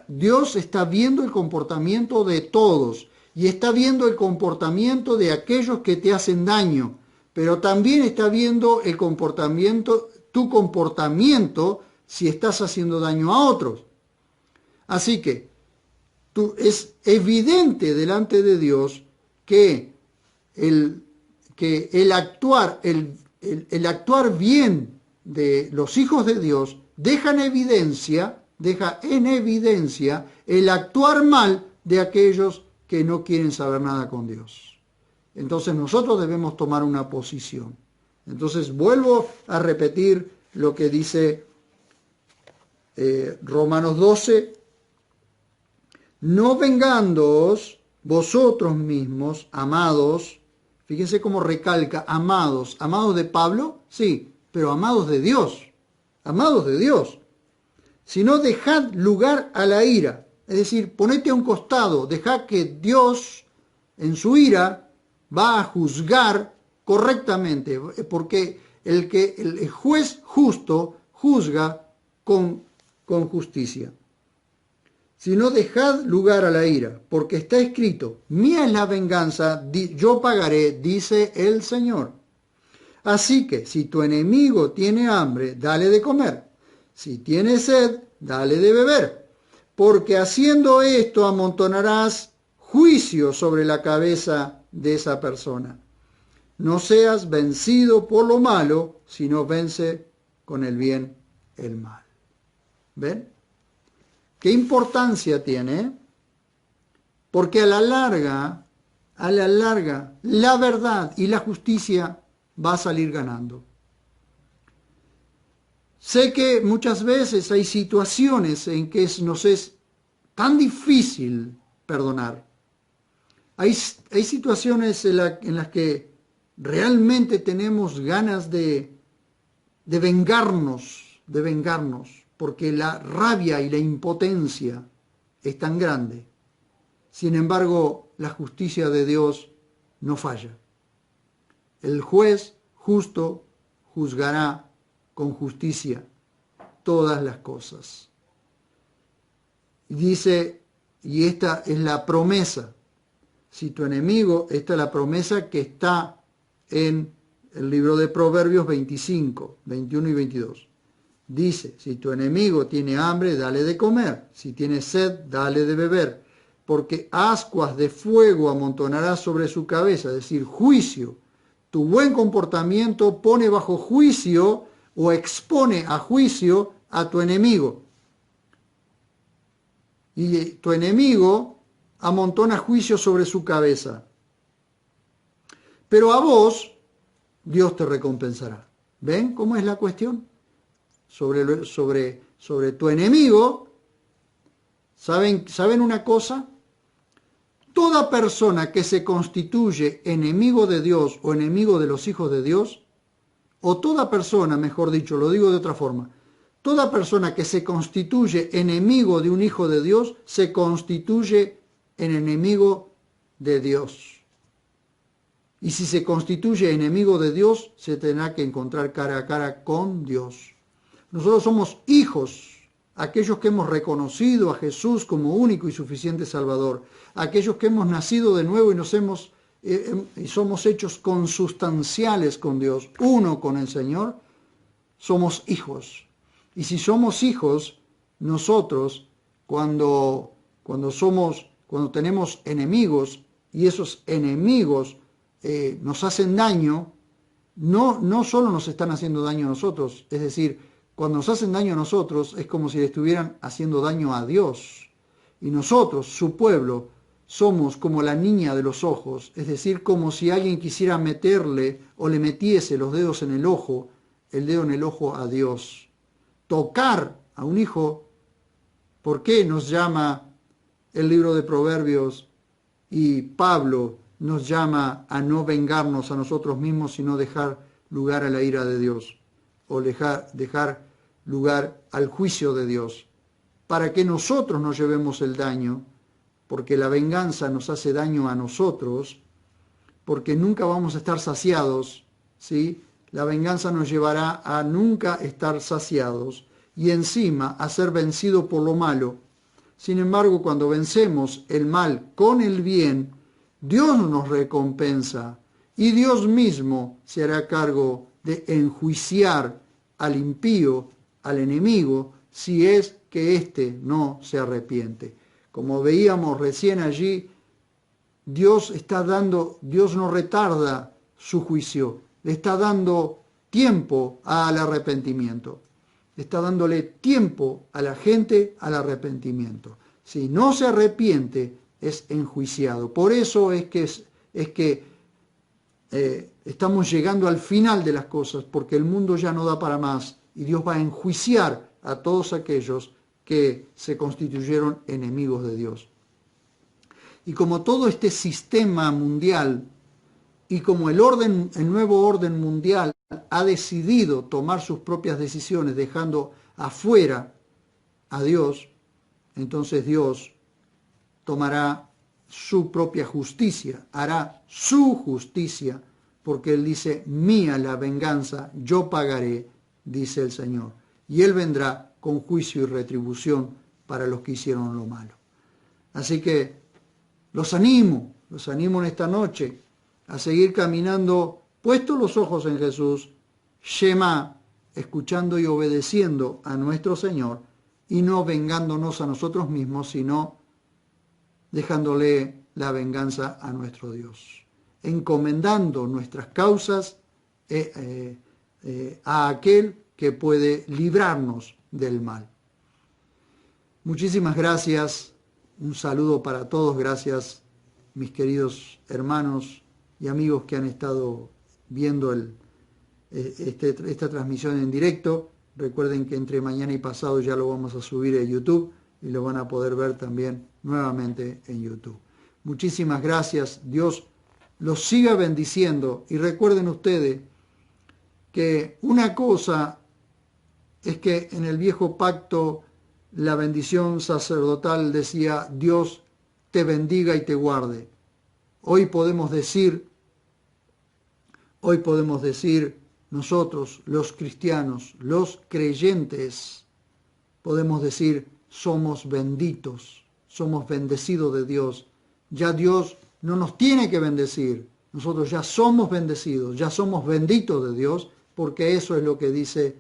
Dios está viendo el comportamiento de todos y está viendo el comportamiento de aquellos que te hacen daño, pero también está viendo tu comportamiento si estás haciendo daño a otros. Así que es evidente delante de Dios que el actuar bien de los hijos de Dios deja en evidencia el actuar mal de aquellos que no quieren saber nada con Dios. Entonces nosotros debemos tomar una posición. Entonces vuelvo a repetir lo que dice Romanos 12. No vengándoos vosotros mismos, amados, fíjense cómo recalca, amados de Pablo, sí, pero amados de Dios, sino dejad lugar a la ira, es decir, ponete a un costado, dejad que Dios en su ira va a juzgar correctamente, porque el juez justo juzga con justicia. Sino dejad lugar a la ira, porque está escrito, mía es la venganza, yo pagaré, dice el Señor. Así que si tu enemigo tiene hambre, dale de comer. Si tiene sed, dale de beber. Porque haciendo esto amontonarás juicio sobre la cabeza de esa persona. No seas vencido por lo malo, sino vence con el bien el mal. ¿Ven? ¿Qué importancia tiene? Porque a la larga, la verdad y la justicia va a salir ganando. Sé que muchas veces hay situaciones en que nos es tan difícil perdonar. Hay situaciones en las que realmente tenemos ganas de vengarnos, porque la rabia y la impotencia es tan grande. Sin embargo, la justicia de Dios no falla. El juez justo juzgará con justicia todas las cosas. Dice, y esta es la promesa, si tu enemigo, esta es la promesa que está en el libro de Proverbios 25, 21 y 22. Dice, si tu enemigo tiene hambre, dale de comer. Si tiene sed, dale de beber. Porque ascuas de fuego amontonarás sobre su cabeza, es decir, juicio. Tu buen comportamiento pone bajo juicio o expone a juicio a tu enemigo. Y tu enemigo amontona juicio sobre su cabeza. Pero a vos, Dios te recompensará. ¿Ven cómo es la cuestión? Sobre tu enemigo, ¿saben una cosa? Toda persona que se constituye enemigo de Dios o enemigo de los hijos de Dios, o toda persona, mejor dicho, lo digo de otra forma, toda persona que se constituye enemigo de un hijo de Dios, se constituye en enemigo de Dios. Y si se constituye enemigo de Dios, se tendrá que encontrar cara a cara con Dios. Nosotros somos hijos, aquellos que hemos reconocido a Jesús como único y suficiente Salvador, aquellos que hemos nacido de nuevo y somos hechos consustanciales con Dios, uno con el Señor, somos hijos. Y si somos hijos, nosotros cuando tenemos enemigos y esos enemigos nos hacen daño, no solo nos están haciendo daño a nosotros, es decir, cuando nos hacen daño a nosotros es como si le estuvieran haciendo daño a Dios. Y nosotros, su pueblo, somos como la niña de los ojos, es decir, como si alguien quisiera meterle o le metiese los dedos en el ojo, el dedo en el ojo a Dios. Tocar a un hijo, ¿por qué nos llama el libro de Proverbios y Pablo nos llama a no vengarnos a nosotros mismos, sino dejar lugar a la ira de Dios? O dejar lugar al juicio de Dios, para que nosotros no llevemos el daño, porque la venganza nos hace daño a nosotros, porque nunca vamos a estar saciados, ¿sí? La venganza nos llevará a nunca estar saciados y encima a ser vencido por lo malo. Sin embargo, cuando vencemos el mal con el bien, Dios nos recompensa y Dios mismo se hará cargo de enjuiciar al impío al enemigo si es que éste no se arrepiente. Como veíamos recién allí, Dios no retarda su juicio, le está dando tiempo al arrepentimiento. Está dándole tiempo a la gente al arrepentimiento. Si no se arrepiente, es enjuiciado. Por eso es que estamos llegando al final de las cosas, porque el mundo ya no da para más y Dios va a enjuiciar a todos aquellos que se constituyeron enemigos de Dios. Y como todo este sistema mundial y como el nuevo orden mundial ha decidido tomar sus propias decisiones dejando afuera a Dios, entonces Dios tomará su propia justicia, hará su justicia, porque Él dice, mía la venganza, yo pagaré, dice el Señor. Y Él vendrá con juicio y retribución para los que hicieron lo malo. Así que los animo en esta noche a seguir caminando, puestos los ojos en Jesús, Shema, escuchando y obedeciendo a nuestro Señor, y no vengándonos a nosotros mismos, sino dejándole la venganza a nuestro Dios, encomendando nuestras causas a aquel que puede librarnos del mal. Muchísimas gracias, un saludo para todos, gracias mis queridos hermanos y amigos que han estado viendo esta transmisión en directo. Recuerden que entre mañana y pasado ya lo vamos a subir a YouTube y lo van a poder ver también nuevamente en YouTube. Muchísimas gracias, Dios los siga bendiciendo, y recuerden ustedes que una cosa es que en el viejo pacto la bendición sacerdotal decía Dios te bendiga y te guarde. Hoy podemos decir nosotros, los cristianos, los creyentes, podemos decir somos benditos, somos bendecidos de Dios. Ya Dios no nos tiene que bendecir, nosotros ya somos bendecidos, ya somos benditos de Dios, porque eso es lo que dice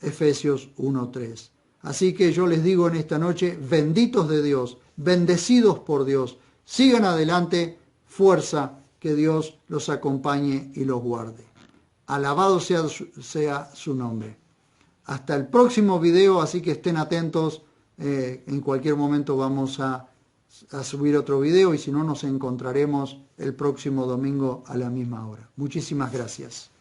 Efesios 1:3. Así que yo les digo en esta noche, benditos de Dios, bendecidos por Dios, sigan adelante, fuerza, que Dios los acompañe y los guarde. Alabado sea su nombre. Hasta el próximo video, así que estén atentos, en cualquier momento vamos a subir otro video, y si no, nos encontraremos el próximo domingo a la misma hora. Muchísimas gracias.